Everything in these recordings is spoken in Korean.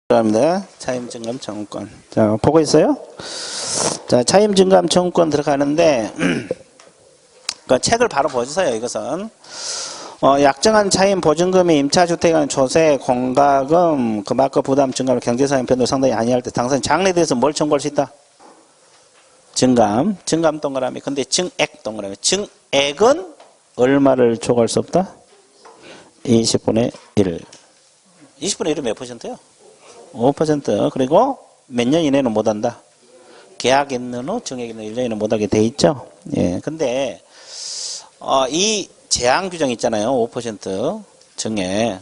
들어갑니다. 차임증감 청구권. 자, 보고 있어요? 자, 차임증감 청구권 들어가는데, 그 책을 바로 보세요, 이것은. 약정한 차임 보증금이 임차주택의 조세, 공과금, 금압과 부담 증감을 경제사용 변동 상당히 아니할 때 당사자 장래에 대해서 뭘 청구할 수 있다? 증감 동그라미. 근데 증액 동그라미. 증액은 얼마를 초과할 수 없다? 20분의 1. 20분의 1은 몇 %요? 5%. 그리고 몇 년 이내는 못한다. 계약 있는 후 증액 있는 1년 이내 못하게 돼 있죠. 예. 근데 이 제한 규정 있잖아요. 5% 증액.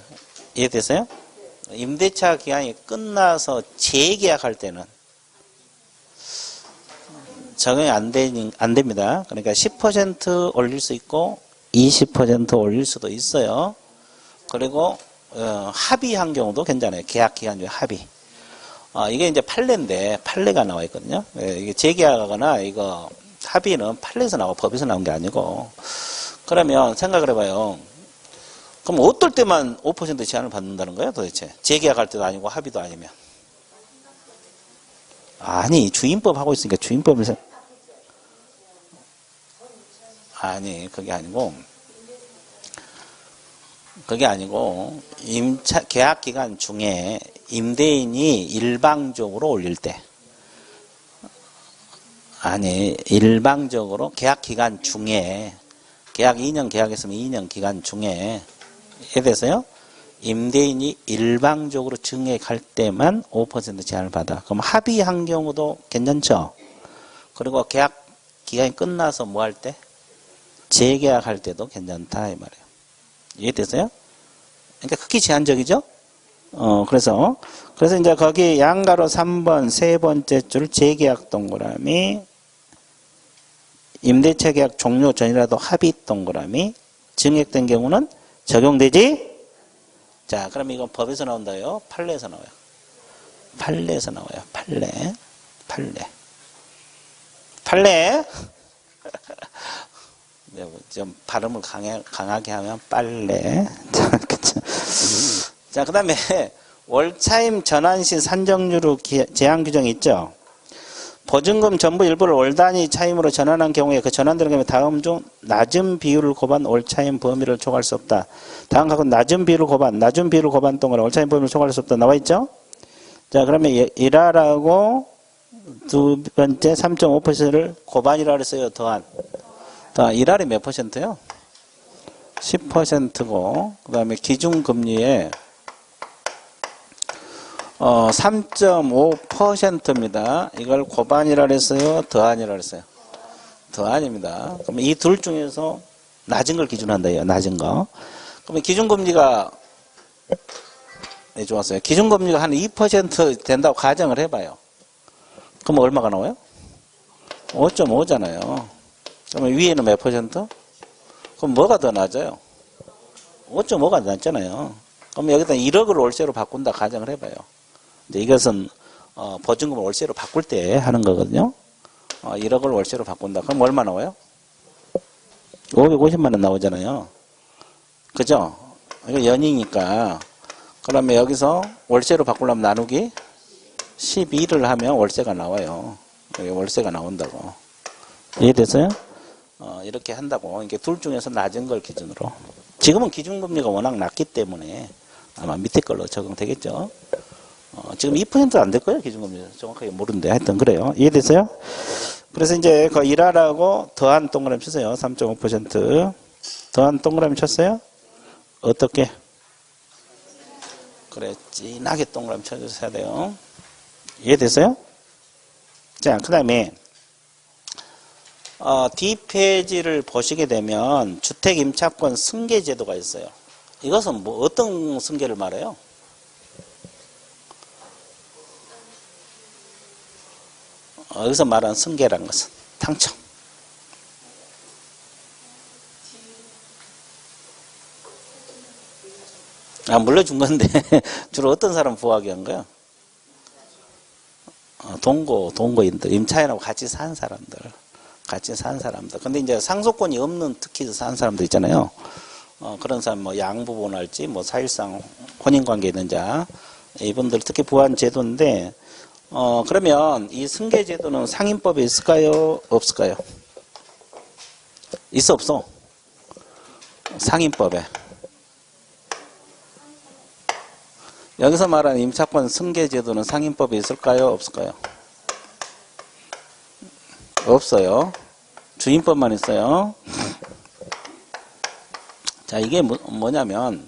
이해됐어요? 임대차 기간이 끝나서 재계약할 때는 적용이 안 됩니다. 그러니까 10% 올릴 수 있고 20% 올릴 수도 있어요. 그리고 합의한 경우도 괜찮아요. 계약 기간 중에 합의. 이게 이제 판례인데 판례가 나와 있거든요. 이게 재계약하거나 이거 합의는 판례에서 나오고 법에서 나온 게 아니고. 그러면 생각을 해봐요. 그럼 어떨 때만 5% 제한을 받는다는 거예요, 도대체? 재계약할 때도 아니고 합의도 아니면. 아니, 주임법 하고 있으니까 주임법을 아니, 그게 아니고 임차 계약 기간 중에 임대인이 일방적으로 올릴 때, 아니, 일방적으로 계약 기간 중에 계약 2년 계약했으면 2년 기간 중에 이해돼서요? 임대인이 일방적으로 증액할 때만 5% 제한을 받아. 그럼 합의한 경우도 괜찮죠? 그리고 계약 기간이 끝나서 뭐 할 때? 재계약할 때도 괜찮다 이 말이에요. 이해됐어요? 그러니까 극히 제한적이죠? 그래서 이제 거기 양가로 3번 세 번째 줄 재계약 동그라미, 임대차 계약 종료 전이라도 합의 동그라미, 증액된 경우는 적용되지? 자, 그럼 이건 법에서 나온다요? 판례에서 나와요? 판례에서 나와요. 판례. 좀 발음을 강하게 하면 빨래. 자, 그 다음에 월차임 전환 시 산정률 제한 규정이 있죠. 보증금 전부 일부를 월 단위 차임으로 전환한 경우에 그 전환되는 경우에 다음 중 낮은 비율을 고반 월차임 범위를 초과할 수 없다. 다음 각은 낮은 비율을 고반 동안 월차임 범위를 초과할 수 없다. 나와 있죠? 자, 그러면 일하라고 두 번째 3.5%를 고반이라 그랬어요. 더한. 일할이 몇 %요? 10%고, 그 다음에 기준금리에 3.5%입니다. 이걸 고반이라 그랬어요? 더한이라 그랬어요? 더한입니다. 그러면 이 둘 중에서 낮은 걸 기준한다요. 낮은 거. 그러면 기준금리가, 네, 좋았어요. 기준금리가 한 2% 된다고 가정을 해봐요. 그럼 얼마가 나와요? 5.5잖아요. 그러면 위에는 몇 %? 그럼 뭐가 더 낮아요? 5.5가 낮잖아요. 그럼 여기다 1억을 월세로 바꾼다 가정을 해봐요. 이제 이것은 보증금을 월세로 바꿀 때 하는 거거든요. 1억을 월세로 바꾼다. 그럼 얼마 나와요? 550만 원 나오잖아요. 그죠? 이거 연이니까. 그러면 여기서 월세로 바꾸려면 나누기 12를 하면 월세가 나와요. 여기 월세가 나온다고. 이해됐어요? 이렇게 한다고. 이게 둘 중에서 낮은 걸 기준으로. 지금은 기준금리가 워낙 낮기 때문에 아마 밑에 걸로 적용되겠죠. 지금 2%도 안 될 거예요, 기준금리. 정확하게 모르는데. 하여튼 그래요. 이해됐어요? 그래서 이제 그 일하라고 더한 동그라미 쳤어요. 3.5%. 더한 동그라미 쳤어요? 어떻게? 그래, 진하게 동그라미 쳐주셔야 돼요. 이해됐어요? 자, 그 다음에 D페이지를 보시게 되면 주택임차권 승계 제도가 있어요. 이것은 뭐 어떤 승계를 말해요? 여기서 말하는 승계라는 것은 당첨. 물려준 건데 주로 어떤 사람 부하게 한 거야? 동거인들, 임차인하고 같이 산 사람들. 근데 이제 상속권이 없는 특히 산 사람들 있잖아요. 그런 사람 뭐 양부분할지 뭐 사실상 혼인관계 있는 자 이분들 특히 부한 제도인데, 그러면 이 승계 제도는 상인법에 있을까요? 없을까요? 있어, 없어? 상인법에. 여기서 말하는 임차권 승계 제도는 상인법에 있을까요? 없을까요? 없어요. 주인법만 있어요. 자, 이게 뭐냐면,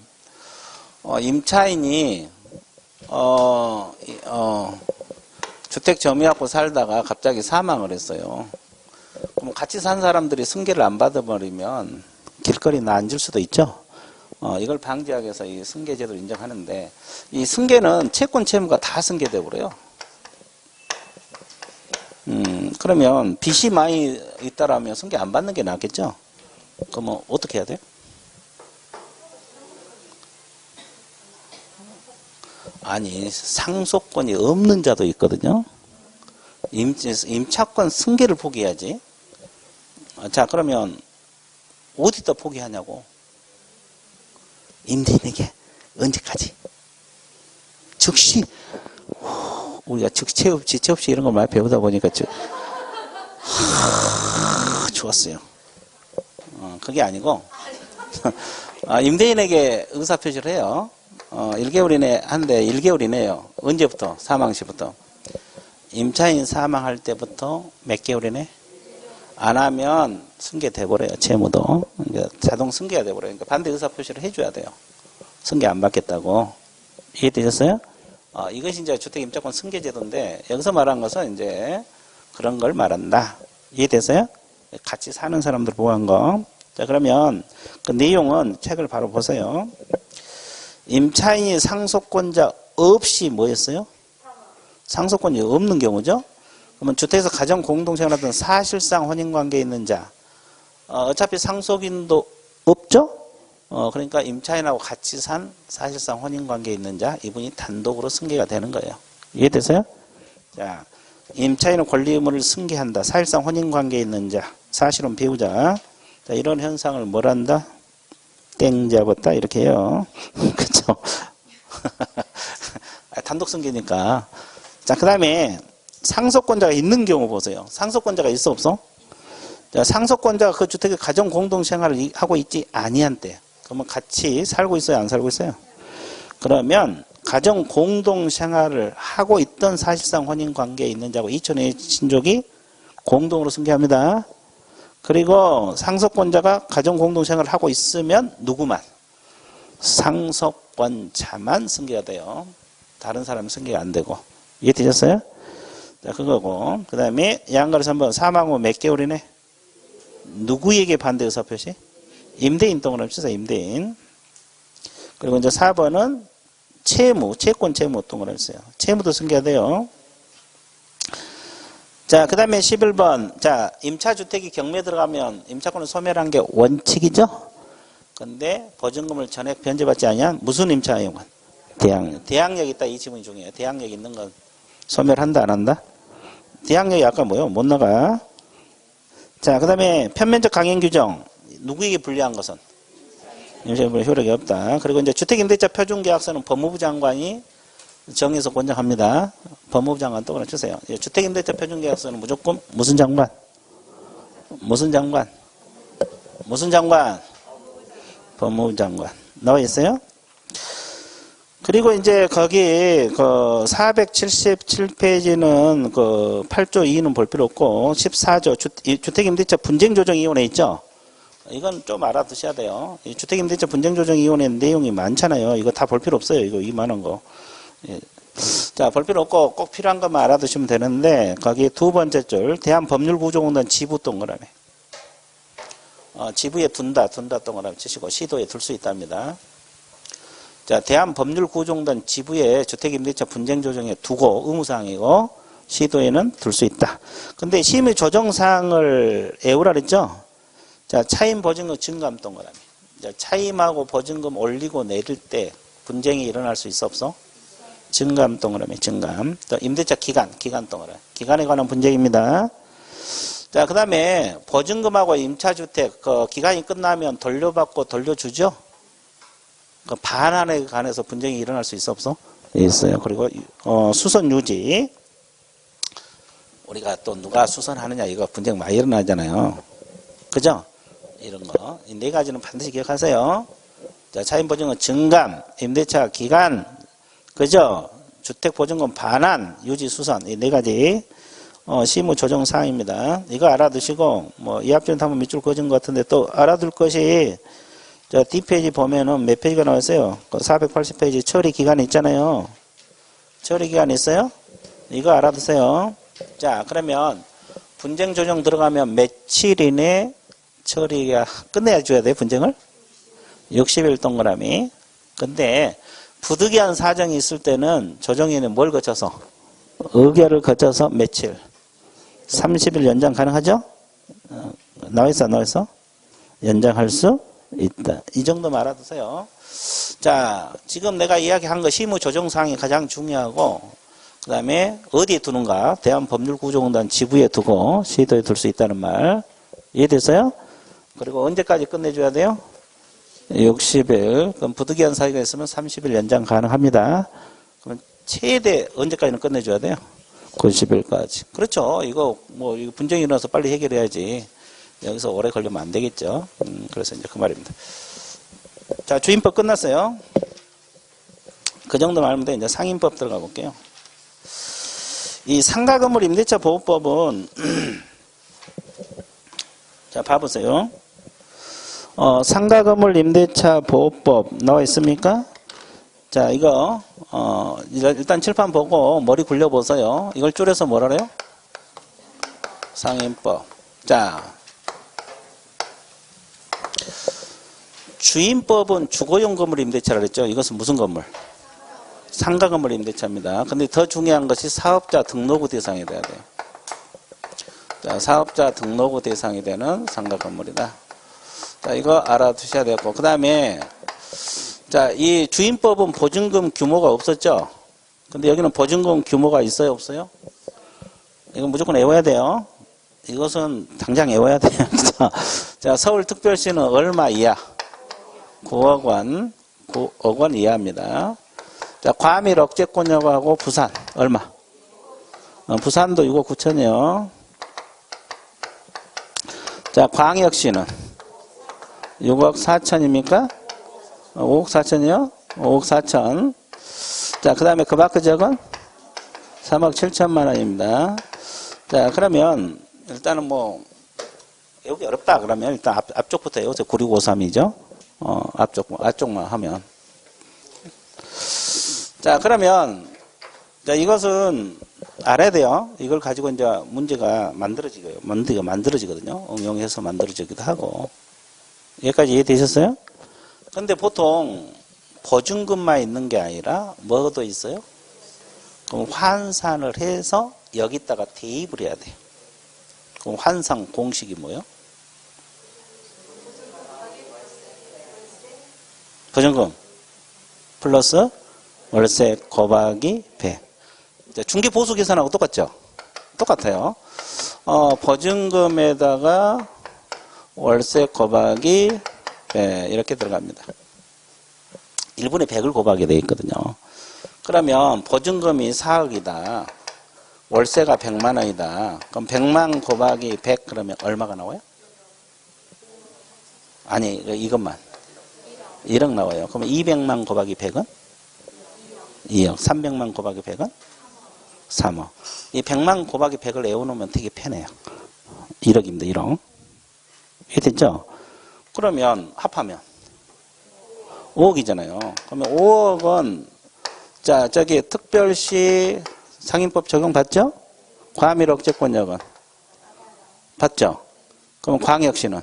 임차인이, 주택 점유하고 살다가 갑자기 사망을 했어요. 그럼 같이 산 사람들이 승계를 안 받아버리면 길거리에 앉을 수도 있죠. 이걸 방지하기 위해서 이 승계제도를 인정하는데, 이 승계는 채권 채무가 다 승계되고 그래요. 그러면 빚이 많이 있다라면 승계 안 받는 게 낫겠죠? 그러면 어떻게 해야 돼요? 아니, 상속권이 없는 자도 있거든요. 임차권 승계를 포기해야지. 자, 그러면 어디다 포기하냐고. 임대인에게 언제까지? 즉시. 우리가 즉시 체업시 이런 걸 많이 배우다 보니까 좋았어요. 그게 아니고 임대인에게 의사표시를 해요. 1개월 이내 한데 1개월 이내요. 언제부터? 사망 시부터. 임차인 사망할 때부터 몇 개월 이내? 안 하면 승계돼 버려요. 채무도. 그러니까 자동 승계가 돼 버려요. 그러니까 반대 의사표시를 해줘야 돼요. 승계 안 받겠다고. 이해되셨어요? 이것이 이제 주택임차권 승계제도인데, 여기서 말한 것은 이제 그런 걸 말한다. 이해되세요? 같이 사는 사람들 보호한 거. 자, 그러면 그 내용은 책을 바로 보세요. 임차인이 상속권자 없이 뭐였어요? 상속권이 없는 경우죠? 그러면 주택에서 가정 공동생활하던 사실상 혼인관계에 있는 자. 어차피 상속인도 없죠? 그러니까 임차인하고 같이 산 사실상 혼인관계에 있는 자, 이분이 단독으로 승계가 되는 거예요. 이해되세요? 자, 임차인의 권리 의무를 승계한다. 사실상 혼인관계에 있는 자, 사실은 배우자. 자, 이런 현상을 뭘 한다? 땡 잡았다. 이렇게 해요. 그쵸? 단독 승계니까. 자, 그 다음에 상속권자가 있는 경우 보세요. 상속권자가 있어, 없어? 자, 상속권자가 그 주택에 가정 공동생활을 하고 있지 아니한 때. 그러면 같이 살고 있어요? 안 살고 있어요? 그러면 가정 공동생활을 하고 있던 사실상 혼인관계에 있는 자고 이촌의 친족이 공동으로 승계합니다. 그리고 상속권자가 가정 공동생활을 하고 있으면 누구만? 상속권자만 승계가 돼요. 다른 사람은 승계가 안 되고. 이해되셨어요? 자, 그거고. 그 다음에 양가를 한번 사망 후 몇 개월이네? 누구에게 반대 의사표시? 임대인 동그라미 치세요. 임대인. 그리고 이제 4번은 채무, 채권 채무 동그라미 치세요. 채무도 승계가 돼요. 자, 그 다음에 11번. 자, 임차주택이 경매 들어가면 임차권을 소멸한 게 원칙이죠? 근데 보증금을 전액 변제받지 않으면 무슨 임차이용권? 대항력. 대항력 있다. 이 지문이 중요해요. 대항력 있는 건 소멸한다, 안 한다? 대항력이 아까 뭐요? 못 나가. 자, 그 다음에 편면적 강행 규정. 누구에게 불리한 것은? 임차인의 효력이 없다. 그리고 이제 주택임대차 표준계약서는 법무부 장관이 정해서 권장합니다. 법무부 장관 또 그려주세요. 주택임대차 표준계약서는 무조건 무슨 장관? 무슨 장관? 무슨 장관? 법무부 장관. 나와 있어요? 그리고 이제 거기 그 477페이지는 그 8조 2는 볼 필요 없고 14조 주택임대차 분쟁조정위원회 있죠? 이건 좀 알아두셔야 돼요. 주택임대차 분쟁조정위원회 내용이 많잖아요. 이거 다 볼 필요 없어요. 이거 이만한 거. 예. 자, 볼 필요 없고 꼭 필요한 것만 알아두시면 되는데 거기 두 번째 줄 대한법률구조공단 지부 동그라미. 지부에 둔다 동그라미 치시고 시도에 둘 수 있답니다. 자, 대한법률구조공단 지부에 주택임대차 분쟁조정에 두고 의무사항이고 시도에는 둘 수 있다. 근데 심의 조정사항을 애우라 그랬죠? 자, 차임 보증금 증감 동그라미. 자, 차임하고 보증금 올리고 내릴 때 분쟁이 일어날 수 있어 없어? 증감 동그라미, 증감. 또 임대차 기간 동그라미. 기간에 관한 분쟁입니다. 자, 그 다음에 보증금하고 임차주택 그 기간이 끝나면 돌려받고 돌려주죠? 그 반환에 관해서 분쟁이 일어날 수 있어 없어? 있어요. 그리고 수선 유지. 우리가 또 누가 수선하느냐 이거 분쟁 많이 일어나잖아요. 그죠? 이런 거. 이 네 가지는 반드시 기억하세요. 자, 차임보증은 증감, 임대차 기간, 그죠? 주택보증금 반환, 유지 수선 이 네 가지 시무 조정 사항입니다. 이거 알아두시고 뭐 이합전 한번 밑줄 그어준 것 같은데 또 알아둘 것이 저 뒷페이지 보면은 몇 페이지가 나와 있어요? 480페이지 처리 기간 있잖아요. 처리 기간 있어요? 이거 알아두세요. 자, 그러면 분쟁 조정 들어가면 며칠 이내 처리가 끝내야 줘야 돼, 분쟁을? 60일 동그라미. 근데 부득이한 사정이 있을 때는 조정위는 뭘 거쳐서? 의결을 거쳐서 며칠? 30일 연장 가능하죠? 나와있어? 연장할 수 있다. 이 정도만 알아두세요. 자, 지금 내가 이야기한 거 시무조정사항이 가장 중요하고 그 다음에 어디에 두는가? 대한법률구조공단 지부에 두고 시도에 둘 수 있다는 말 이해됐어요? 그리고 언제까지 끝내줘야 돼요? 60일. 그럼 부득이한 사유가 있으면 30일 연장 가능합니다. 그럼 최대 언제까지는 끝내줘야 돼요? 90일까지. 그렇죠. 이거 이거 분쟁이 일어나서 빨리 해결해야지. 여기서 오래 걸리면 안 되겠죠. 그래서 이제 그 말입니다. 자, 주임법 끝났어요. 그 정도만 알면 돼. 이제 상임법 들어가 볼게요. 이 상가건물 임대차 보호법은 자, 봐보세요. 상가건물 임대차 보호법 나와 있습니까? 자, 이거 일단 칠판 보고 머리 굴려보세요. 이걸 줄여서 뭐라 그래요? 상임법. 자, 주임법은 주거용 건물 임대차라 그랬죠. 이것은 무슨 건물? 상가건물 임대차입니다. 근데 더 중요한 것이 사업자 등록후 대상이 돼야 돼요. 자, 사업자 등록후 대상이 되는 상가건물이다. 자, 이거 알아두셔야 되고, 그 다음에 자, 이 주임법은 보증금 규모가 없었죠. 근데 여기는 보증금 규모가 있어요, 없어요? 이건 무조건 외워야 돼요. 이것은 당장 외워야 돼요. 자, 서울특별시는 얼마 이하? 9억 원, 9억 원 이하입니다. 자, 과밀 억제권역하고 부산 얼마? 부산도 6억 9천이요. 자, 광역시는 6억 4천입니까? 5억 4천이요? 5억 4천. 자, 그 다음에 그 밖의 지역은 3억 7천만 원입니다. 자, 그러면 일단은 외우기 어렵다 그러면 일단 앞쪽부터 외우세요. 9653이죠. 앞쪽만 하면. 자, 그러면 자, 이것은 알아야 돼요. 이걸 가지고 이제 문제가 만들어지거든요. 응용해서 만들어지기도 하고. 여기까지 이해되셨어요? 근데 보통 보증금만 있는 게 아니라 뭐도 있어요? 그럼 환산을 해서 여기다가 대입을 해야 돼요. 그럼 환산 공식이 뭐예요? 보증금 플러스 월세 곱하기 100. 중개보수 계산하고 똑같죠? 똑같아요. 보증금에다가 월세 곱하기 100 이렇게 들어갑니다. 1분의 100을 곱하게 되어 있거든요. 그러면 보증금이 4억이다. 월세가 100만 원이다. 그럼 100만 곱하기 100 그러면 얼마가 나와요? 아니, 이것만. 1억 나와요. 그러면 200만 곱하기 100은? 2억. 300만 곱하기 100은? 3억. 이 100만 곱하기 100을 외워놓으면 되게 편해요. 1억입니다. 1억. 이해됐죠? 그러면 합하면 5억이잖아요. 그러면 5억은 자, 저기 특별시 상임법 적용 받죠? 과밀 억제권역은 받죠? 그럼 광역시는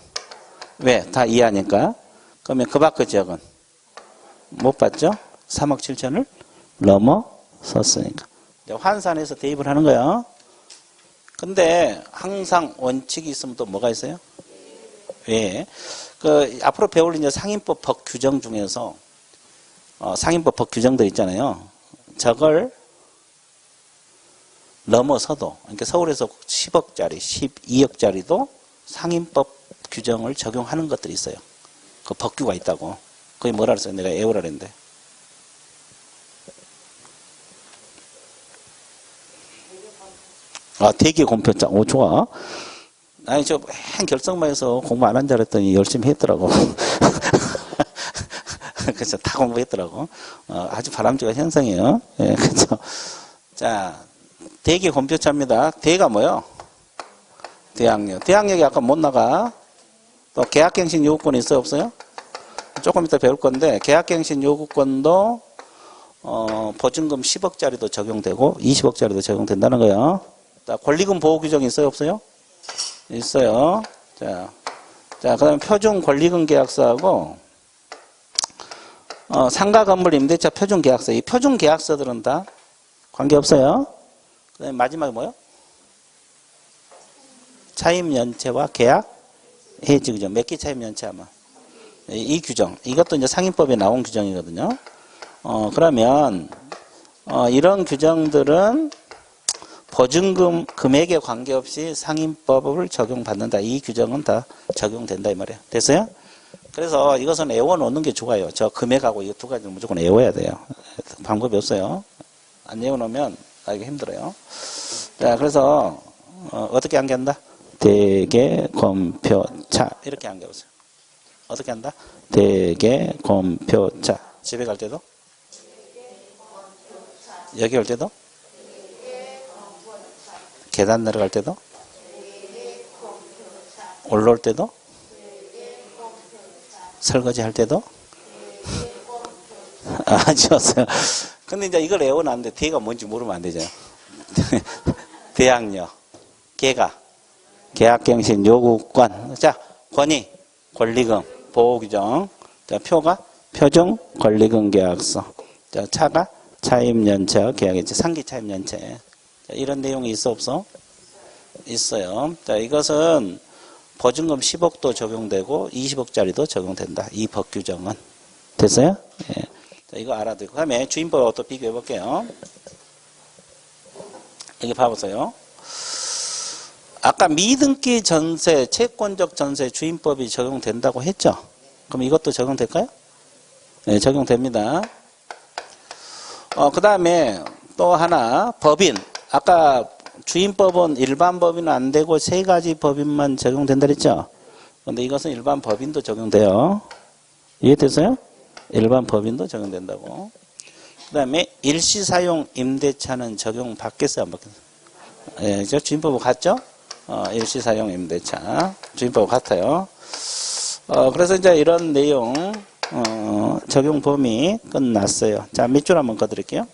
왜? 다 이하니까. 그러면 그 밖의 지역은 못 받죠? 3억 7천을 넘어섰으니까. 환산해서 대입을 하는 거예요. 근데 항상 원칙이 있으면 또 뭐가 있어요? 왜? 앞으로 배울 이제 상임법 법 규정 중에서 상임법 법 규정들 있잖아요. 저걸 넘어서도, 그러니까 서울에서 10억짜리, 12억짜리도 상임법 규정을 적용하는 것들이 있어요. 그 법규가 있다고. 그게 뭐라 그랬어요? 내가 외우라 그랬는데. 아, 대개 공표자. 오, 좋아. 아니, 저, 맨 결석마에서 공부 안 한 줄 알았더니 열심히 했더라고. 그래서 다 공부했더라고. 아주 바람직한 현상이에요. 예, 그렇죠. 자, 대개 공표자입니다. 대가 뭐요? 대항력. 대항력이 아까 못 나가. 또 계약갱신 요구권이 있어요, 없어요? 조금 이따 배울 건데, 계약갱신 요구권도, 보증금 10억짜리도 적용되고, 20억짜리도 적용된다는 거예요. 자, 권리금 보호 규정이 있어요, 없어요? 있어요. 자, 그 다음에 표준 권리금 계약서하고, 상가 건물 임대차 표준 계약서. 이 표준 계약서들은 다 관계없어요. 그 다음에 마지막에 뭐요? 차임연체와 계약 해지 규정. 몇 개 차임연체 하면? 이 규정. 이것도 이제 상임법에 나온 규정이거든요. 그러면, 이런 규정들은 보증금 금액에 관계없이 상임법을 적용받는다. 이 규정은 다 적용된다. 이 말이에요. 됐어요? 그래서 이것은 외워놓는 게 좋아요. 저 금액하고 이 두 가지는 무조건 외워야 돼요. 방법이 없어요. 안 외워놓으면 알기 힘들어요. 자, 그래서, 어떻게 암기한다? 대개, 검표, 차. 이렇게 암기해보세요. 어떻게 한다? 대개, 검표, 차. 집에 갈 때도? 여기 올 때도? 계단 내려갈 때도? 올라올 때도? 설거지 할 때도? 좋았어요. 근데 이제 이걸 외워놨는데 대가 뭔지 모르면 안 되죠. 대항력, 계약갱신 요구권. 자, 권위, 권리금, 보호규정. 자, 표가 표준 권리금 계약서. 자, 차가 차임연체와 계약이지. 상기 차임연체. 자, 이런 내용이 있어 없어? 있어요. 자, 이것은 보증금 10억도 적용되고 20억짜리도 적용된다. 이 법 규정은. 됐어요? 예. 자, 이거 알아두고. 그 다음에 주임법하고 또 비교해 볼게요. 여기 봐보세요. 아까 미등기 전세, 채권적 전세 주임법이 적용된다고 했죠? 그럼 이것도 적용될까요? 네, 적용됩니다. 그 다음에 또 하나, 법인. 아까 주임법은 일반 법인은 안 되고 세 가지 법인만 적용된다 그랬죠? 근데 이것은 일반 법인도 적용돼요. 이해됐어요? 일반 법인도 적용된다고. 그 다음에 일시사용 임대차는 적용 받겠어요? 안 받겠어요? 예, 저 주임법은 같죠? 일시사용 임대차. 주임법 같아요. 그래서 이제 이런 내용, 적용 범위 끝났어요. 자, 밑줄 한번 꺼드릴게요.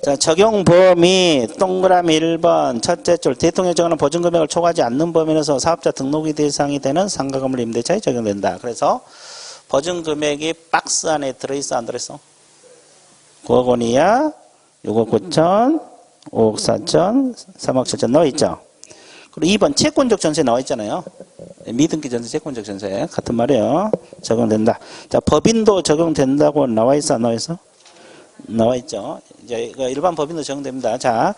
자, 적용 범위, 동그라미 1번, 첫째 줄, 대통령이 정하는 보증금액을 초과하지 않는 범위에서 사업자 등록이 대상이 되는 상가건물 임대차에 적용된다. 그래서 보증금액이 박스 안에 들어있어, 안 들어있어? 9억 원이야, 6억 9천, 5억 4천, 3억 7천 나와있죠? 그리고 2번 채권적 전세 나와있잖아요. 미등기 전세, 채권적 전세 같은 말이에요. 적용된다. 자, 법인도 적용된다고 나와있어, 안 나와있어? 나와있죠. 이제 일반 법인도 적용됩니다. 자,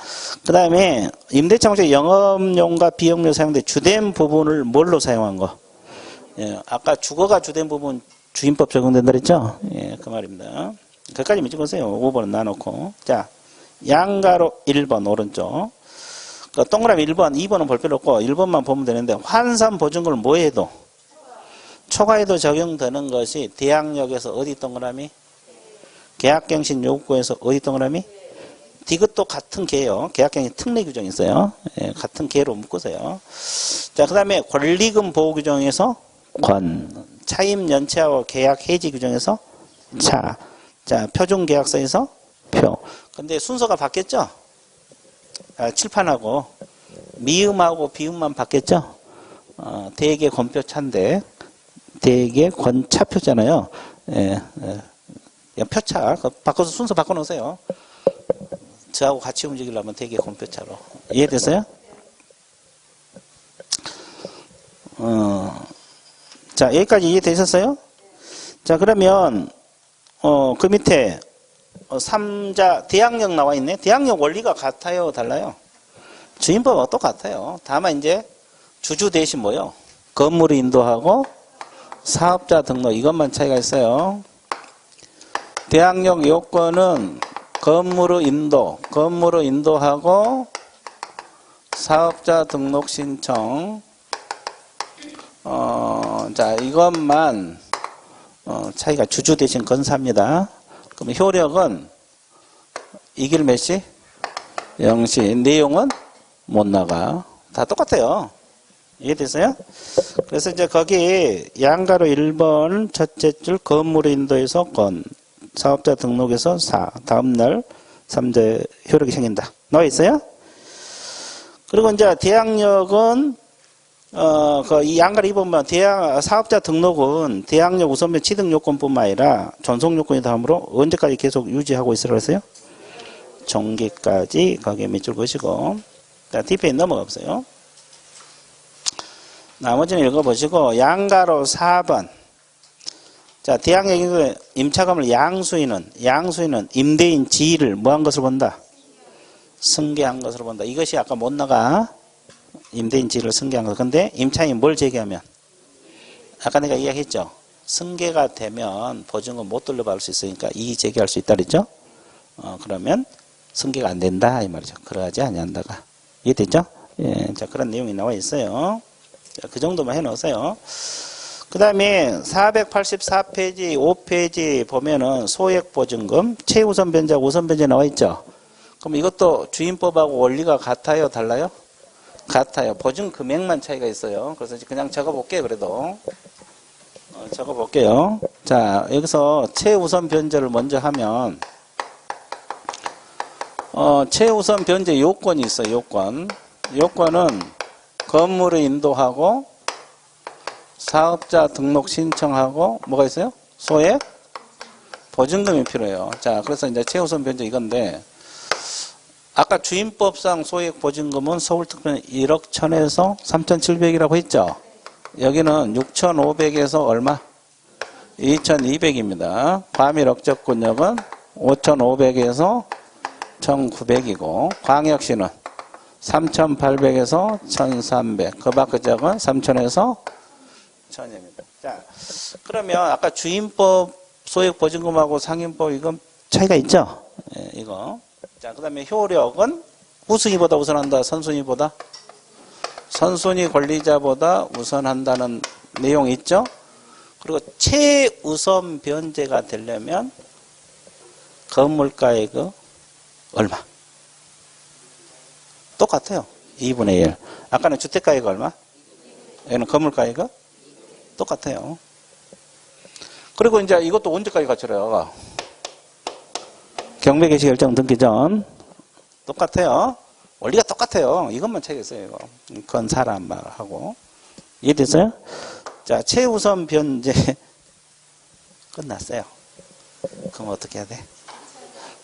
그 다음에 임대차 목적 영업용과 비용료 사용된 주된 부분을 뭘로 사용한 거? 예, 아까 주거가 주된 부분 주임법 적용된다 그랬죠? 예, 그 말입니다. 거기까지 믿어보세요. 5번은 놔놓고. 자, 양가로 1번 오른쪽. 동그라미 1번, 2번은 볼 필요 없고 1번만 보면 되는데 환산 보증금을 뭐 해도 초과해도 적용되는 것이 대항력에서 어디 동그라미? 계약갱신 요구에서 어디 동그라미? 이것도 같은 개요. 계약갱신 특례 규정이 있어요. 예, 같은 개로 묶으세요. 자, 그 다음에 권리금 보호 규정에서 차임 연체하고 계약 해지 규정에서 자, 표준 계약서에서 표. 근데 순서가 바뀌었죠? 칠판하고 미음하고 비음만 바뀌었죠? 대개 권표차인데 대개 권차표잖아요. 예, 표차 바꿔서 순서 바꿔놓으세요. 저하고 같이 움직이려면 대개 권표차로. 이해됐어요? 자, 여기까지 이해되셨어요? 자, 그러면 그 밑에 3자 대항력 나와 있네. 대항력 원리가 같아요, 달라요? 주임법하고 똑같아요. 다만 이제 주주 대신 뭐요? 건물을 인도하고 사업자 등록 이것만 차이가 있어요. 대항력 요건은 건물을 인도하고 사업자 등록 신청. 자, 이것만, 차이가 주주 대신 건사입니다. 그럼 효력은 이길 몇 시? 0시. 내용은 못 나가. 다 똑같아요. 이해됐어요? 그래서 이제 거기 양가로 1번 첫째 줄 건물 인도에서 건, 사업자 등록에서 4, 다음날 3대 효력이 생긴다. 나와 있어요? 그리고 이제 대항력은 이 양가로 2번만 사업자 등록은 대항력 우선변 취득 요건뿐만 아니라 전속 요건이 다음으로 언제까지 계속 유지하고 있으라고 했어요? 종기까지 거기에 밑줄 그시고. 자, 뒤에 넘어가 보세요. 나머지는 읽어보시고, 양가로 4번. 자, 대항력이 임차건물 양수인은 임대인 지위를 뭐 한 것을 본다? 승계한 것으로 본다. 이것이 아까 못 나가. 임대인 지위를 승계한 것. 근데 임차인이 뭘 제기하면? 아까 내가 이야기했죠. 승계가 되면 보증금 못 돌려받을 수 있으니까 이의 제기할 수 있다 그랬죠? 그러면 승계가 안 된다 이 말이죠. 그러하지 아니한다가. 이해됐죠? 예, 자, 그런 내용이 나와 있어요. 자, 그 정도만 해놓으세요. 그 다음에 484페이지, 5페이지 보면은 소액보증금, 최우선 변제하고 우선 변제 나와 있죠? 그럼 이것도 주임법하고 원리가 같아요? 달라요? 같아요. 보증 금액만 차이가 있어요. 그래서 그냥 적어볼게요. 그래도. 적어볼게요. 자, 여기서 최우선 변제를 먼저 하면, 최우선 변제 요건이 있어요. 요건. 요건은 건물을 인도하고 사업자 등록 신청하고 뭐가 있어요? 소액 보증금이 필요해요. 자, 그래서 이제 최우선 변제 이건데 아까 주임법상 소액 보증금은 서울특별은 1억 1000에서 3700이라고 했죠. 여기는 6500에서 얼마? 2200입니다. 과밀 억적군역은 5500에서 1900이고 광역시는 3800에서 1300. 그 밖의 적은 3000에서 1000입니다. 자, 그러면 아까 주임법 소액 보증금하고 상임법 이건 차이가 있죠? 예, 이거. 자, 그 다음에 효력은 우승이보다 우선한다, 선순위보다? 선순위 권리자보다 우선한다는 내용이 있죠? 그리고 최우선 변제가 되려면 건물가액 얼마? 똑같아요. 2분의 1. 아까는 주택가액 얼마? 여기는 건물가액 똑같아요. 그리고 이제 이것도 언제까지 갖춰요? 경매개시 결정 등기 전. 똑같아요. 원리가 똑같아요. 이것만 차이가 있어요. 이거. 건 사람 말하고. 이해됐어요? 자, 최우선 변제 끝났어요. 그럼 어떻게 해야 돼?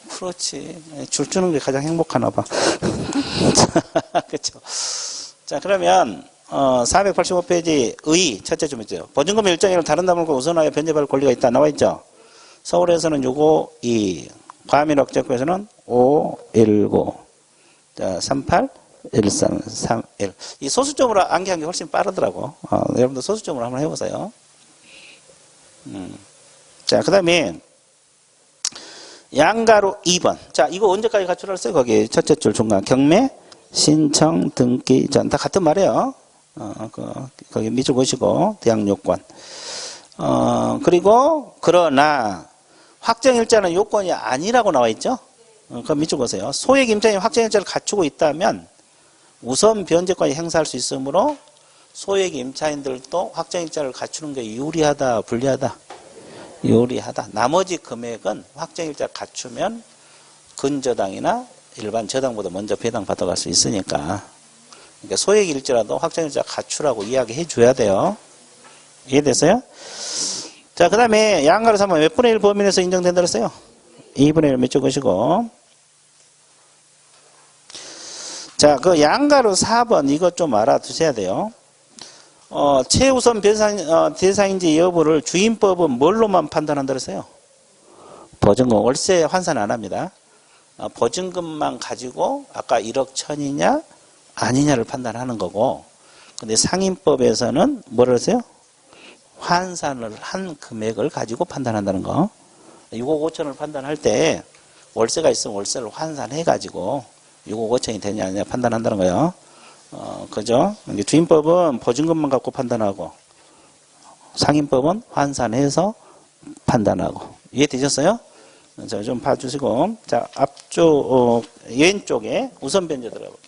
그렇지. 줄 주는 게 가장 행복하나 봐. 그렇죠. 자, 그러면 485페이지 의 첫째 좀 있죠. 보증금 일정일을 다른 담을과 우선하여 변제받을 권리가 있다 나와 있죠. 서울에서는 652, 과밀 억제구에서는 519, 자 38, 13, 31. 이 소수점으로 암기한 게 훨씬 빠르더라고. 여러분들 소수점으로 한번 해보세요. 자, 그 다음에 양가로 2번. 자, 이거 언제까지 갖추라했어요? 거기 첫째 줄 중간 경매 신청 등기 전 다 같은 말이에요. 거기 밑줄 보시고 대항요건. 그리고 그러나 확정일자는 요건이 아니라고 나와 있죠. 그럼 밑줄 보세요. 소액 임차인이 확정일자를 갖추고 있다면 우선 변제권이 행사할 수 있으므로 소액 임차인들도 확정일자를 갖추는 게 유리하다, 불리하다? 유리하다. 나머지 금액은 확정일자 갖추면 근저당이나 일반 저당보다 먼저 배당 받아갈 수 있으니까. 그러니까 소액일지라도 확정일자 갖추라고 이야기해 줘야 돼요. 이해됐어요? 자, 그 다음에 양가로 3번 몇 분의 1 범위에서 인정된다 그랬어요? 2분의 1 밑줄 그시고. 자, 그 양가로 4번 이것 좀 알아두셔야 돼요. 최우선 대상인지 여부를 주임법은 뭘로만 판단한다 그랬어요? 보증금, 월세 환산 안 합니다. 보증금만 가지고 아까 1억 1000이냐 아니냐를 판단하는 거고, 근데 상임법에서는 뭐라 그랬어요? 환산을 한 금액을 가지고 판단한다는 거. 6억 5천을 판단할 때 월세가 있으면 월세를 환산해 가지고 6억 5천이 되냐 아니냐 판단한다는 거예요. 그죠? 이게 주임법은 보증금만 갖고 판단하고, 상임법은 환산해서 판단하고. 이해되셨어요? 자, 좀 봐주시고. 자, 앞쪽, 왼쪽에 우선 변제 들어볼게요.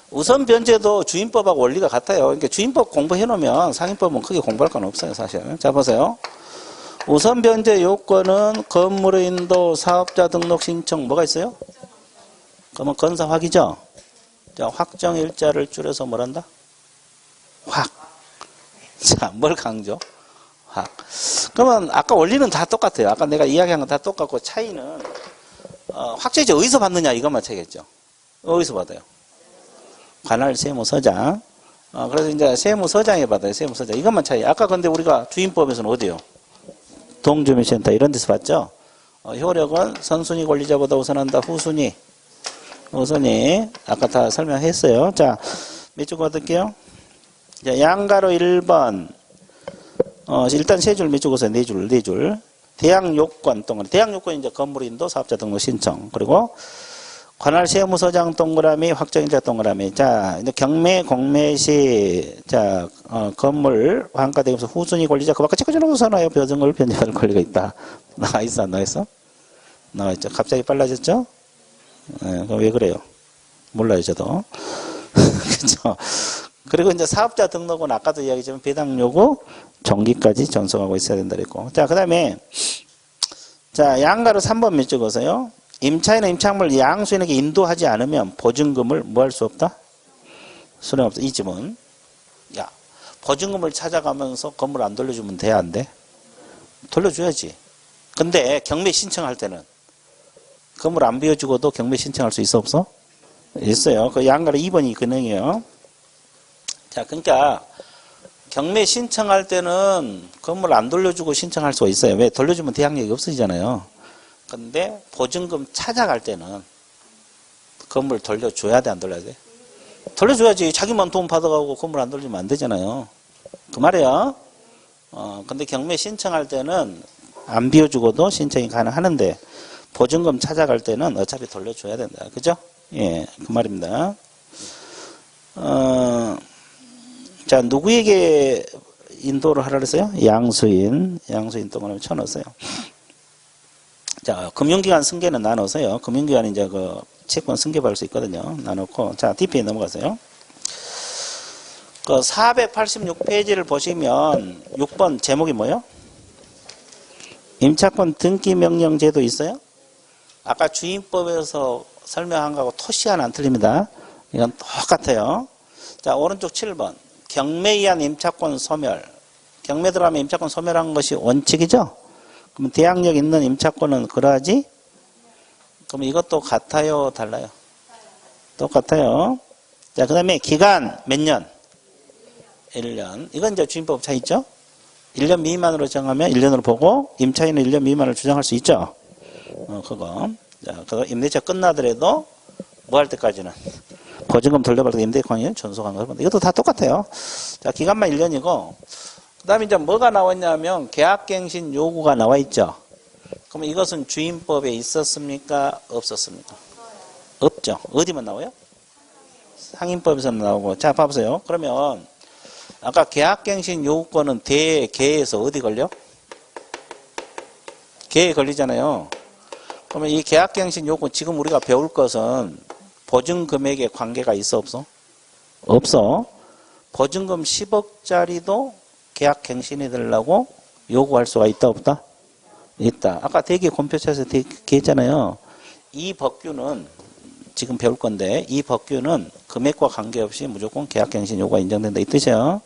우선 변제도 주임법하고 원리가 같아요. 그러니까 주임법 공부해 놓으면 상임법은 크게 공부할 건 없어요, 사실. 자, 보세요. 우선 변제 요건은 건물의 인도, 사업자 등록 신청, 뭐가 있어요? 그러면 건사 확이죠? 자, 확정 일자를 줄여서 뭐란다? 확. 자, 뭘 강조? 확. 그러면 아까 원리는 다 똑같아요. 아까 내가 이야기한 건 다 똑같고 차이는 확정일자 어디서 받느냐 이것만 차이겠죠. 어디서 받아요? 관할 세무서장. 그래서 이제 세무서장에 받아요. 세무서장. 이것만 차이. 아까 근데 우리가 주임법에서는 어디요? 동주민센터 이런 데서 받죠. 효력은 선순위 권리자보다 우선한다. 후순위. 우선이 아까 다 설명했어요. 자, 몇 줄 받을게요. 자, 양가로 1번. 일단 세 줄 몇 줄 보세요. 네 줄. 대항 요건 동그라미. 대항 요건이 이제 건물 인도, 사업자 등록 신청. 그리고 관할 세무서장 동그라미, 확정일자 동그라미. 자, 이제 경매, 공매시, 자, 건물, 환가 대금소 후순위 권리자. 그 밖에 체크해놓고서나요. 보증금을 변제할 권리가 있다. 나와 있어, 안 나와 있어? 나와 있죠. 갑자기 빨라졌죠? 네, 그럼 왜 그래요? 몰라요, 저도. 그죠? 그리고 이제 사업자 등록은 아까도 이야기했지만 배당 요구, 정기까지 전송하고 있어야 된다 그랬고. 자, 그 다음에, 자, 양가로 3번 몇 줄 보세요. 임차인은 임차물 양수인에게 인도하지 않으면 보증금을 뭐 할 수 없다? 수령 없다. 이 집은. 야, 보증금을 찾아가면서 건물 안 돌려주면 돼, 안 돼? 돌려줘야지. 근데 경매 신청할 때는 건물 안 비워주고도 경매 신청할 수 있어, 없어? 있어요. 그 양가로 2번이 근행이에요. 자, 그러니까 경매 신청할 때는 건물 안 돌려주고 신청할 수가 있어요. 왜? 돌려주면 대항력이 없어지잖아요. 근데 보증금 찾아갈 때는 건물 돌려줘야 돼, 안 돌려야 돼? 돌려줘야지. 자기만 돈 받아가고 건물 안 돌리면 안 되잖아요. 그 말이야. 근데 경매 신청할 때는 안 비워주고도 신청이 가능하는데 보증금 찾아갈 때는 어차피 돌려줘야 된다. 그죠? 예, 그 말입니다. 자, 누구에게 인도를 하라 그랬어요? 양수인 동그라미 쳐넣었어요. 자, 금융기관 승계는 나눠서요. 금융기관이 이제 그 채권 승계받을 수 있거든요. 나눴고. 자, DP에 넘어가세요. 그 486페이지를 보시면 6번 제목이 뭐예요? 임차권 등기 명령 제도 있어요? 아까 주임법에서 설명한 거하고 토시 하나 안 틀립니다. 이건 똑같아요. 자, 오른쪽 7번. 경매에 의한 임차권 소멸. 경매 들어가면 임차권 소멸한 것이 원칙이죠? 그럼 대항력 있는 임차권은 그러하지? 그럼 이것도 같아요? 달라요? 똑같아요. 자, 그 다음에 기간 몇 년? 1년. 이건 이제 주임법 차이 있죠? 1년 미만으로 정하면 1년으로 보고 임차인은 1년 미만을 주장할 수 있죠? 그거. 자, 그거 임대차 끝나더라도 뭐 할 때까지는? 보증금 돌려받을 때 임대권이 존속한 거. 이것도 다 똑같아요. 자, 기간만 1년이고, 그 다음에 이제 뭐가 나왔냐면, 계약갱신 요구가 나와 있죠. 그러면 이것은 주임법에 있었습니까? 없었습니까? 없죠. 어디만 나와요? 상임법에서는 나오고. 자, 봐보세요. 그러면, 아까 계약갱신 요구권은 대계에서 어디 걸려? 계에 걸리잖아요. 그러면 이 계약갱신 요구, 지금 우리가 배울 것은 보증금액에 관계가 있어, 없어? 없어. 보증금 10억짜리도 계약갱신이 되려고 요구할 수가 있다, 없다? 있다. 아까 대기 공표차에서 얘기했잖아요. 이 법규는 지금 배울 건데 이 법규는 금액과 관계없이 무조건 계약갱신 요구가 인정된다 이 뜻이에요.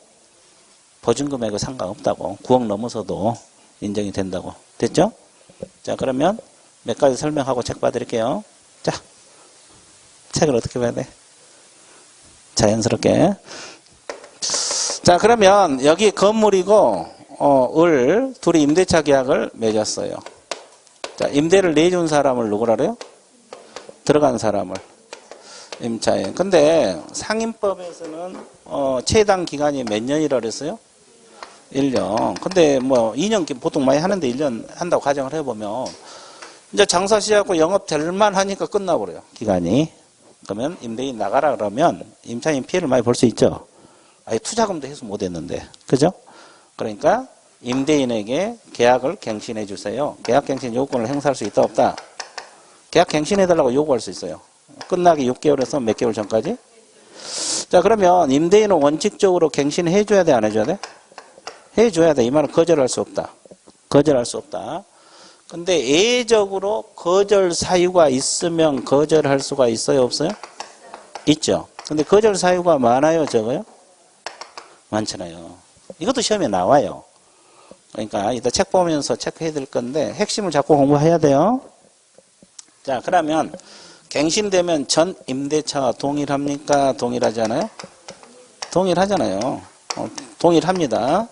보증금액과 상관없다고. 9억 넘어서도 인정이 된다고. 됐죠? 자, 그러면 몇 가지 설명하고 책 봐드릴게요. 자, 책을 어떻게 봐야 돼? 자연스럽게. 자, 그러면 여기 건물이고 을 둘이 임대차 계약을 맺었어요. 자, 임대를 내준 사람을 누구라 그래요? 들어간 사람을. 임차인. 근데 상임법에서는 최당 기간이 몇 년이라 그랬어요? 1년. 근데 뭐 2년 보통 많이 하는데 1년 한다고 가정을 해보면 이제 장사 시작하고 영업 될 만하니까 끝나버려요. 기간이. 그러면 임대인 나가라 그러면 임차인 피해를 많이 볼 수 있죠. 아예 투자금도 해소 못했는데, 그죠? 그러니까 임대인에게 계약을 갱신해 주세요. 계약 갱신 요건을 행사할 수 있다 없다? 계약 갱신해 달라고 요구할 수 있어요. 끝나기 6개월에서 몇 개월 전까지? 자, 그러면 임대인은 원칙적으로 갱신해 줘야 돼, 안 해줘야 돼? 해 줘야 돼. 이 말은 거절할 수 없다. 거절할 수 없다. 근데 예외적으로 거절 사유가 있으면 거절할 수가 있어요, 없어요? 있죠. 근데 거절 사유가 많아요, 적어요? 많잖아요. 이것도 시험에 나와요. 그러니까 이따 책 보면서 체크해야 될 건데 핵심을 잡고 공부해야 돼요. 자, 그러면 갱신되면 전 임대차와 동일합니까? 동일하지 않아요? 동일하잖아요. 동일합니다.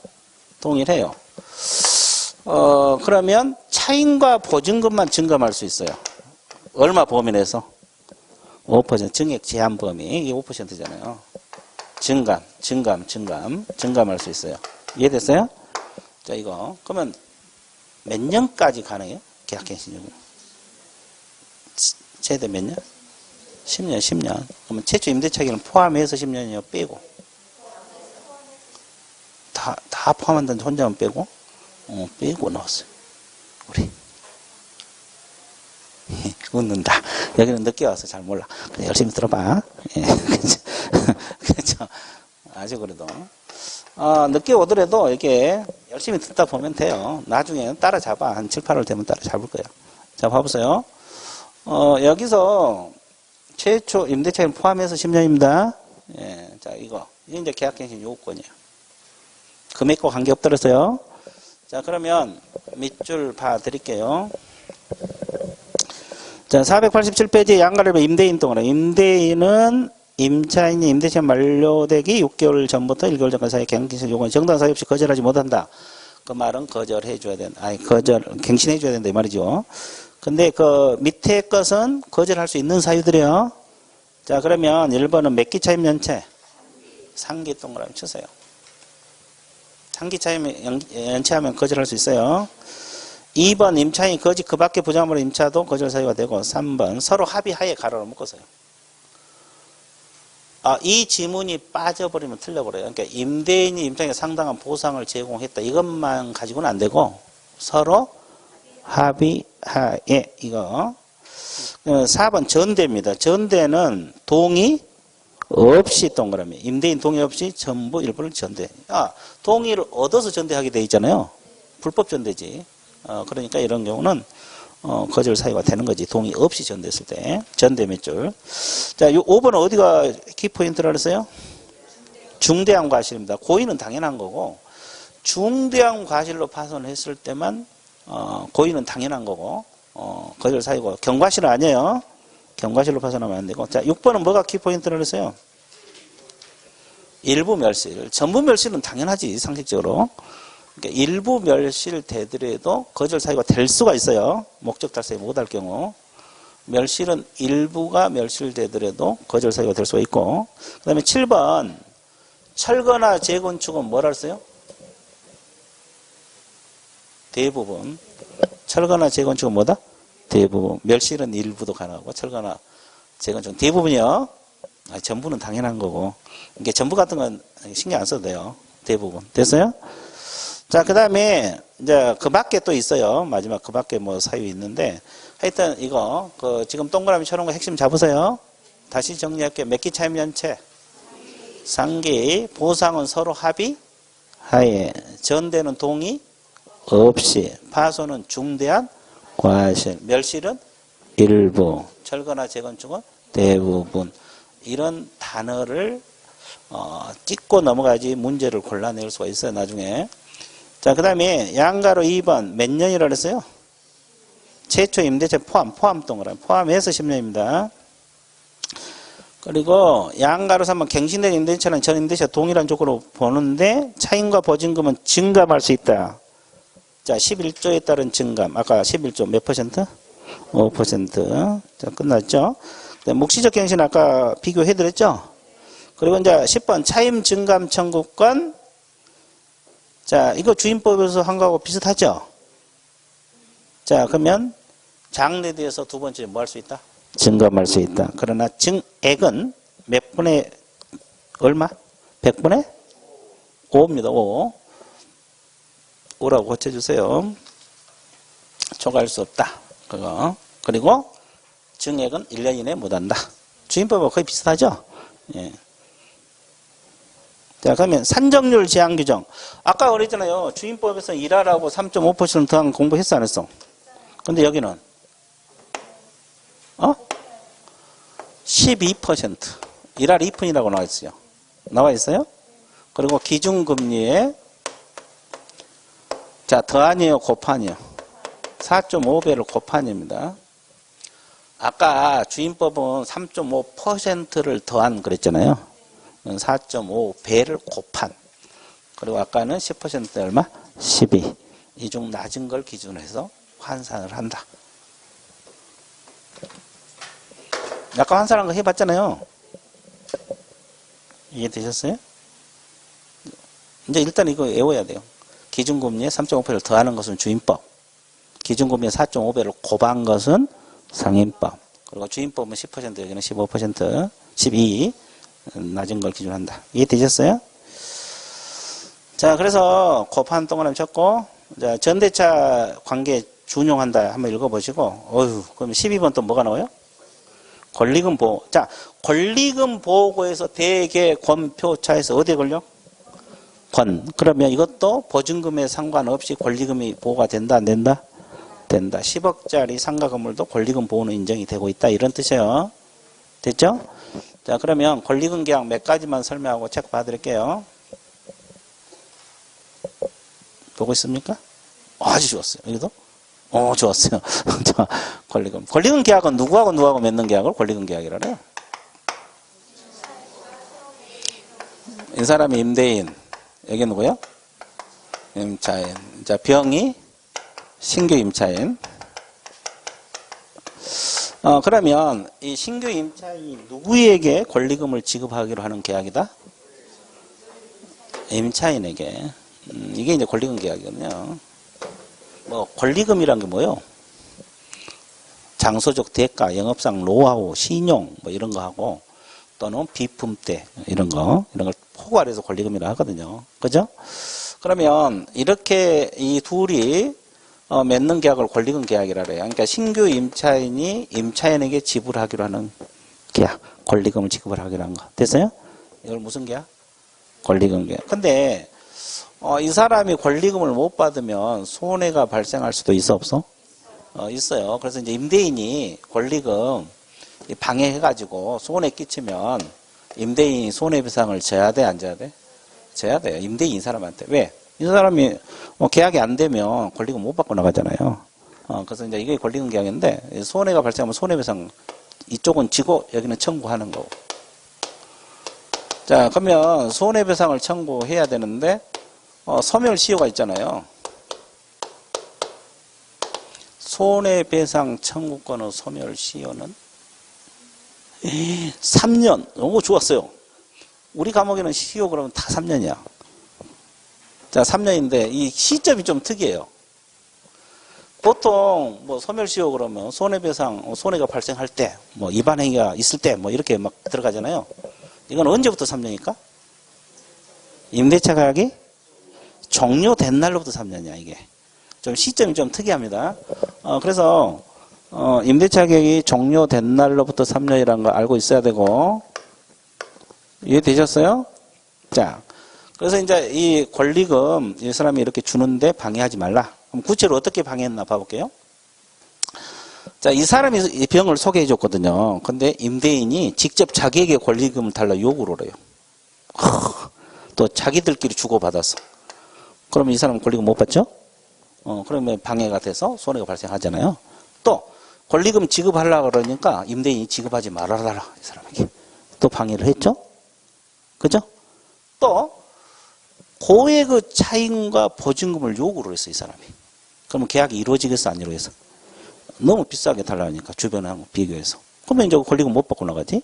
동일해요. 그러면 차임과 보증금만 증감할 수 있어요. 얼마 범위 내에서? 5%. 증액 제한 범위. 이게 5%잖아요. 증감할 수 있어요. 이해됐어요? 자, 이거. 그러면 몇 년까지 가능해요? 계약갱신요금. 최대 몇 년? 10년. 그러면 최초 임대차 기간을 포함해서 10년이요? 빼고? 다 포함한다는데 혼자만 빼고? 빼고 넣었어요. 우리. 웃는다. 여기는 늦게 와서 잘 몰라. 그래, 열심히 들어봐. 예. 그렇죠. 아주 그래도. 늦게 오더라도 이렇게 열심히 듣다 보면 돼요. 나중에 따라잡아. 한 7, 8월 되면 따라잡을 거예요. 자, 봐보세요. 여기서 최초 임대차를 포함해서 10년입니다. 예. 자, 이게 이제 계약갱신 요건이에요. 금액과 관계없더라서요. 자, 그러면 밑줄 봐드릴게요. 자, 487페이지 양가를 임대인 동으로. 임대인은 임차인이 임대차 만료되기 6개월 전부터 1개월 전까지 사이 갱신 요건 정당 사유 없이 거절하지 못한다. 그 말은 거절해줘야 된다. 갱신해줘야 된다 이 말이죠. 근데 그 밑에 것은 거절할 수 있는 사유들이요. 자, 그러면 1번은 몇 기 차임 연체? 3기 동그라미 치세요. 3기 차임 연체하면 거절할 수 있어요. 2번 임차인이 거짓 그 밖에 부정함으로 임차도 거절 사유가 되고 3번 서로 합의하에 가로를 묶어서요. 이 지문이 빠져버리면 틀려버려요. 그러니까 임대인이 임차인에게 상당한 보상을 제공했다. 이것만 가지고는 안 되고 서로 합의하에 이거 4번 전대입니다. 전대는 동의 없이 동그라미. 임대인 동의 없이 전부 일부를 전대. 동의를 얻어서 전대하게 돼 있잖아요. 불법 전대지. 그러니까 이런 경우는 거절 사유가 되는 거지. 동의 없이 전대했을 때. 전대 몇 줄. 자, 5번은 어디가 키포인트라 그랬어요? 중대한 과실입니다. 고의는 당연한 거고 중대한 과실로 파손을 했을 때만 고의는 당연한 거고 거절 사유고 경과실은 아니에요. 경과실로 파손하면 안 되고. 자, 6번은 뭐가 키포인트라 그랬어요? 일부 멸실. 전부 멸실은 당연하지, 상식적으로. 그러니까 일부 멸실 되더라도 거절 사유가 될 수가 있어요. 목적 달성이 못할 경우. 멸실은 일부가 멸실되더라도 거절 사유가 될 수가 있고. 그 다음에 7번. 철거나 재건축은 뭐라 했어요? 대부분. 철거나 재건축은 뭐다? 대부분. 멸실은 일부도 가능하고 철거나 재건축은 대부분이요. 전부는 당연한 거고. 이게 전부 같은 건 신경 안 써도 돼요. 대부분. 됐어요? 자, 그 다음에 이제 그 밖에 또 있어요. 마지막 그 밖에 뭐 사유 있는데 하여튼 이거 지금 동그라미 쳐놓은 거 핵심 잡으세요. 다시 정리할게요. 몇 기 차임 연체? 3기. 보상은 서로 합의하에. 전대는 동의 없이. 파손은 중대한 과실. 멸실은 일부. 철거나 재건축은 대부분. 이런 단어를 찍고 넘어가야지 문제를 골라낼 수가 있어요. 나중에. 자, 그 다음에 양가로 2번 몇 년이라 그랬어요? 최초 임대차 포함 동그라미. 포함해서 10년입니다. 그리고 양가로 3번 갱신된 임대차는 전 임대차 동일한 조건으로 보는데 차임과 보증금은 증감할 수 있다. 자, 11조에 따른 증감. 아까 11조 몇 퍼센트? 5%. 자, 끝났죠? 묵시적 갱신 아까 비교해드렸죠? 그리고 이제 10번 차임 증감 청구권. 자, 이거 주임법에서 한 거하고 비슷하죠? 자, 그러면 장래대에서 두 번째 뭐 할 수 있다? 증감할 수 있다. 그러나 증액은 몇 분의 얼마? 100분의 5입니다. 5. 5라고 고쳐주세요. 초과할 수 없다. 그거. 그리고 증액은 1년 이내에 못한다. 주임법하고 거의 비슷하죠? 예. 자, 그러면 산정률 제한 규정. 아까 그랬잖아요. 주임법에서 1하라고 3.5% 더한 공부했어, 안 했어? 근데 여기는 12%. 1할 2푼이라고 나와 있어요. 나와 있어요? 그리고 기준금리에 자, 더한이에요, 곱한이요? 4.5배를 곱한입니다. 아까 주임법은 3.5%를 더한 그랬잖아요. 4.5배를 곱한. 그리고 아까는 10% 얼마? 12. 이 중 낮은 걸 기준으로 해서 환산을 한다. 아까 환산한 거 해봤잖아요. 이해되셨어요? 이제 일단 이거 외워야 돼요. 기준금리에 3.5배를 더하는 것은 주임법. 기준금리에 4.5배를 곱한 것은 상임법. 그리고 주임법은 10%, 여기는 15%, 12. 낮은 걸 기준한다. 이해되셨어요? 자, 그래서 곱한 동그라미 쳤고, 자, 전대차 관계 준용한다. 한번 읽어보시고, 그럼 12번 또 뭐가 나와요? 권리금 보호. 자, 권리금 보호구에서 대개 권표차에서 어디에 걸려? 권. 그러면 이것도 보증금에 상관없이 권리금이 보호가 된다, 안 된다? 된다. 10억짜리 상가 건물도 권리금 보호는 인정이 되고 있다. 이런 뜻이에요. 됐죠? 자, 그러면 권리금 계약 몇 가지만 설명하고 체크 봐드릴게요. 보고 있습니까? 아주 좋았어요. 여기도? 좋았어요. 자, 권리금. 권리금 계약은 누구하고 맺는 계약을 권리금 계약이라 그래요? 이 사람이 임대인. 여기 누구요? 임차인. 자, 병이 신규 임차인. 그러면 이 신규 임차인이 누구에게 권리금을 지급하기로 하는 계약이다? 임차인에게. 이게 이제 권리금 계약이거든요. 뭐 권리금이란 게 뭐예요? 장소적 대가, 영업상 노하우, 신용 뭐 이런 거 하고 또는 비품대 이런 걸 포괄해서 권리금이라 하거든요. 그죠? 그러면 이렇게 이 둘이 맺는 계약을 권리금 계약이라 그래요. 그러니까 신규 임차인이 임차인에게 지불하기로 하는 계약, 권리금을 지급을 하기로 한 거. 됐어요? 이걸 무슨 계약? 권리금 계약. 근데 이 사람이 권리금을 못 받으면 손해가 발생할 수도 있어, 없어? 있어요. 그래서 이제 임대인이 권리금 방해해가지고 손해 끼치면 임대인이 손해배상을 져야 돼, 안 져야 돼? 져야 돼요. 임대인 이 사람한테. 왜? 이 사람이 계약이 안 되면 권리금 못 받고 나가잖아요. 그래서 이제 이게 권리금 계약인데 손해가 발생하면 손해배상 이쪽은 지고 여기는 청구하는 거고. 자, 그러면 손해배상을 청구해야 되는데 소멸시효가 있잖아요. 손해배상 청구권의 소멸시효는 3년. 너무 좋았어요. 우리 과목에는 시효 그러면 다 3년이야. 자, 3년인데 이 시점이 좀 특이해요. 보통 뭐 소멸시효 그러면 손해배상 손해가 발생할 때, 뭐 위반행위가 있을 때, 뭐 이렇게 막 들어가잖아요. 이건 언제부터 3년일까? 임대차 계약이 종료된 날로부터 3년이야 이게. 좀 시점이 좀 특이합니다. 그래서 임대차 계약이 종료된 날로부터 3년이라는 거 알고 있어야 되고. 이해되셨어요? 자, 그래서 이제 이 권리금 이 사람이 이렇게 주는데 방해하지 말라. 그럼 구체로 어떻게 방해했나 봐볼게요. 자, 이 사람이 이 병을 소개해 줬거든요. 근데 임대인이 직접 자기에게 권리금을 달라 요구를 해요. 또 자기들끼리 주고받았어. 그러면 이 사람은 권리금 못 받죠? 그러면 방해가 돼서 손해가 발생하잖아요. 또 권리금 지급하려고 그러니까 임대인이 지급하지 말아라 이 사람에게. 또 방해를 했죠? 그죠? 또 고액의 차임과 보증금을 요구를 했어 이 사람이. 그러면 계약이 이루어지겠어 안 이루어졌어? 너무 비싸게 달라니까 주변하고 비교해서. 그러면 이제 권리금 못 받고 나가지.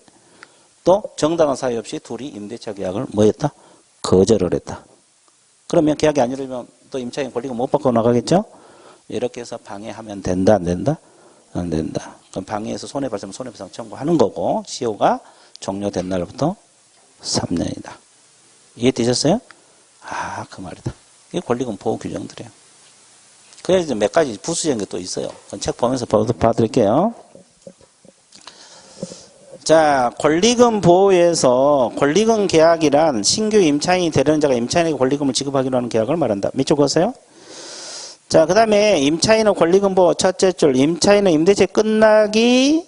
또 정당한 사유 없이 둘이 임대차 계약을 뭐 했다? 거절을 했다. 그러면 계약이 안 이루어지면 또 임차인 권리금 못 받고 나가겠죠? 이렇게 해서 방해하면 된다 안 된다? 안 된다. 그럼 방해해서 손해발생 손해배상 청구하는 거고 시효가 종료된 날부터 3년이다. 이해되셨어요? 아, 그 말이다. 이게 권리금 보호 규정들이에요. 그래서 몇 가지 부수적인 게 또 있어요. 책 보면서 봐드릴게요. 자, 권리금 보호에서 권리금 계약이란 신규 임차인이 되려는 자가 임차인에게 권리금을 지급하기로 하는 계약을 말한다. 밑줄 그으세요? 자, 그 다음에 임차인의 권리금 보호 첫째 줄, 임차인의 임대차 끝나기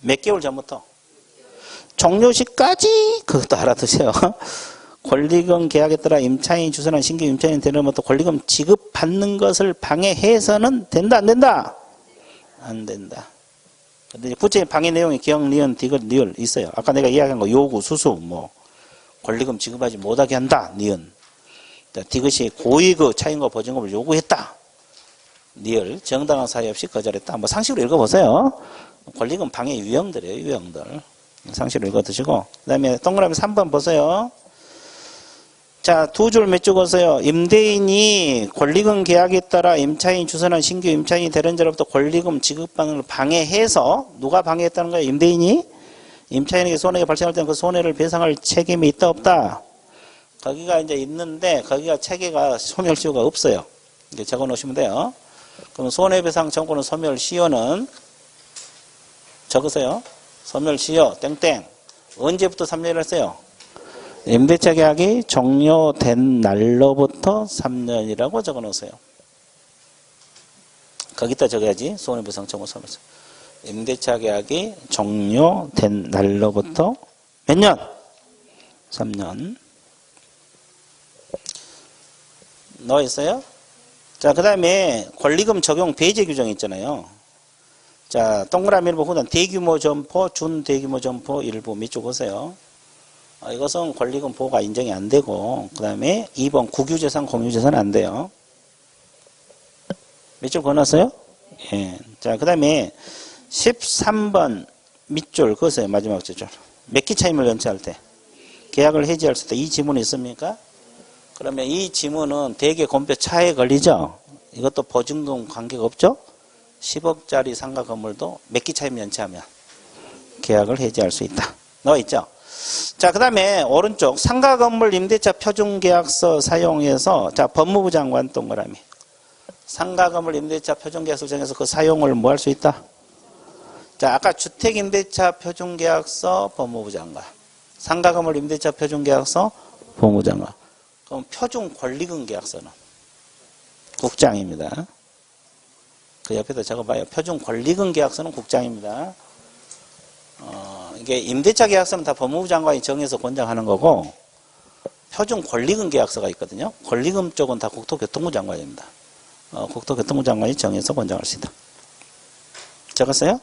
몇 개월 전부터 종료시까지 그것도 알아두세요. 권리금 계약에 따라 임차인이 주선한 신규 임차인이 되려면부터 권리금 지급받는 것을 방해해서는 된다, 안 된다? 안 된다. 근데 구체적인 방해 내용이 기억, 니은, 디귿, 리을 있어요. 아까 내가 이야기한 거 요구, 수수, 뭐 권리금 지급하지 못하게 한다, 니은. 디귿이 고의그 차임과 보증금을 요구했다. 리을, 정당한 사유 없이 거절했다. 뭐 상식으로 읽어보세요. 권리금 방해 유형들이에요, 유형들. 상식으로 읽어두시고. 그 다음에 동그라미 3번 보세요. 자, 두 줄 몇 줄 보세요. 임대인이 권리금 계약에 따라 임차인이 주선한 신규 임차인이 되는 자로부터 권리금 지급받는 걸 방해해서 누가 방해했다는 거예요? 임대인이 임차인에게 손해가 발생할 때는 그 손해를 배상할 책임이 있다 없다? 거기가 이제 있는데 거기가 체계가 소멸시효가 없어요. 이제 적어 놓으시면 돼요. 그럼 손해배상 청구는 소멸시효는 적으세요. 소멸시효 땡땡 언제부터 3년을 했어요? 임대차 계약이 종료된 날로부터 3년이라고 적어 놓으세요. 거기다 적어야지. 손해배상 청구 소멸시효. 임대차 계약이 종료된 날로부터 몇 년? 3년. 넣어 있어요? 자, 그 다음에 권리금 적용 배제 규정이 있잖아요. 자, 동그라미를 보고 대규모 점포, 준대규모 점포 일부 밑줄 보세요. 이것은 권리금 보호가 인정이 안 되고, 그 다음에 2번 국유재산, 공유재산 안 돼요. 밑줄 그어놨어요? 예. 자, 그 다음에 13번 밑줄 그으세요. 마지막 줄. 몇 기 차임을 연체할 때 계약을 해지할 때 이 지문이 있습니까? 그러면 이 지문은 대개 공표 차에 걸리죠? 이것도 보증금 관계가 없죠? 10억짜리 상가 건물도 몇 기 차임 연체하면 계약을 해지할 수 있다. 넣어 있죠? 자, 그 다음에 오른쪽 상가 건물 임대차 표준계약서 사용해서 자, 법무부 장관 동그라미. 상가 건물 임대차 표준계약서 정해서 그 사용을 뭐 할 수 있다? 자, 아까 주택임대차 표준계약서 법무부 장관. 상가 건물 임대차 표준계약서 법무부 장관. 그럼 표준 권리금 계약서는 국장입니다. 그 옆에다 적어봐요. 표준 권리금 계약서는 국장입니다. 이게 임대차 계약서는 다 법무부 장관이 정해서 권장하는 거고 표준 권리금 계약서가 있거든요. 권리금 쪽은 다 국토교통부 장관입니다. 국토교통부 장관이 정해서 권장할 수 있다. 적었어요?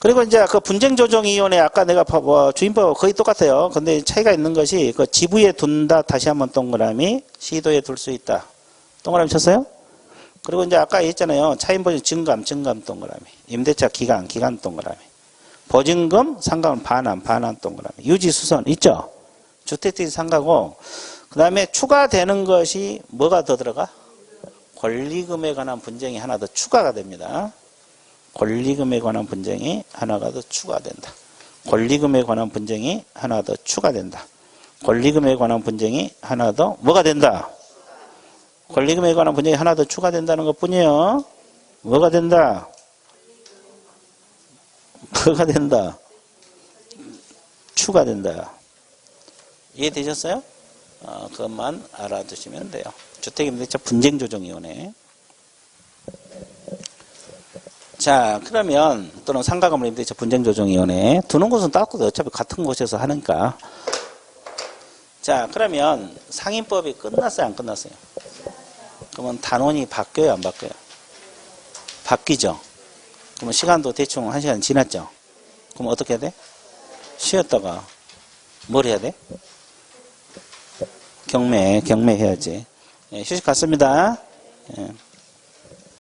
그리고 이제 그 분쟁조정위원회 아까 내가 주임법 거의 똑같아요. 근데 차이가 있는 것이 그 지부에 둔다 다시 한번 동그라미 시도에 둘 수 있다. 동그라미 쳤어요? 그리고 이제 아까 했잖아요. 차임보증 증감 동그라미. 임대차 기간 동그라미. 보증금 상가는 반환 동그라미. 유지수선 있죠? 주택들이 상가고 그 다음에 추가되는 것이 뭐가 더 들어가? 권리금에 관한 분쟁이 하나 더 추가가 됩니다. 권리금에 관한 분쟁이 하나가 더 추가된다. 권리금에 관한 분쟁이 하나 더 추가된다. 권리금에 관한 분쟁이 하나 더 뭐가 된다? 권리금에 관한 분쟁이 하나 더 추가된다는 것 뿐이에요. 뭐가 된다? 뭐가 된다? 추가된다. 이해되셨어요? 그것만 알아두시면 돼요. 주택임대차 분쟁조정위원회. 자, 그러면 또는 상가건물 임대차 분쟁조정위원회 두는 곳은 따로 어차피 같은 곳에서 하니까. 자, 그러면 상임법이 끝났어요, 안 끝났어요? 그러면 단원이 바뀌어요, 안 바뀌어요? 바뀌죠. 그러면 시간도 대충 1시간 지났죠. 그럼 어떻게 해야 돼? 쉬었다가 뭘 해야 돼? 경매 해야지. 예, 휴식 갔습니다. 예.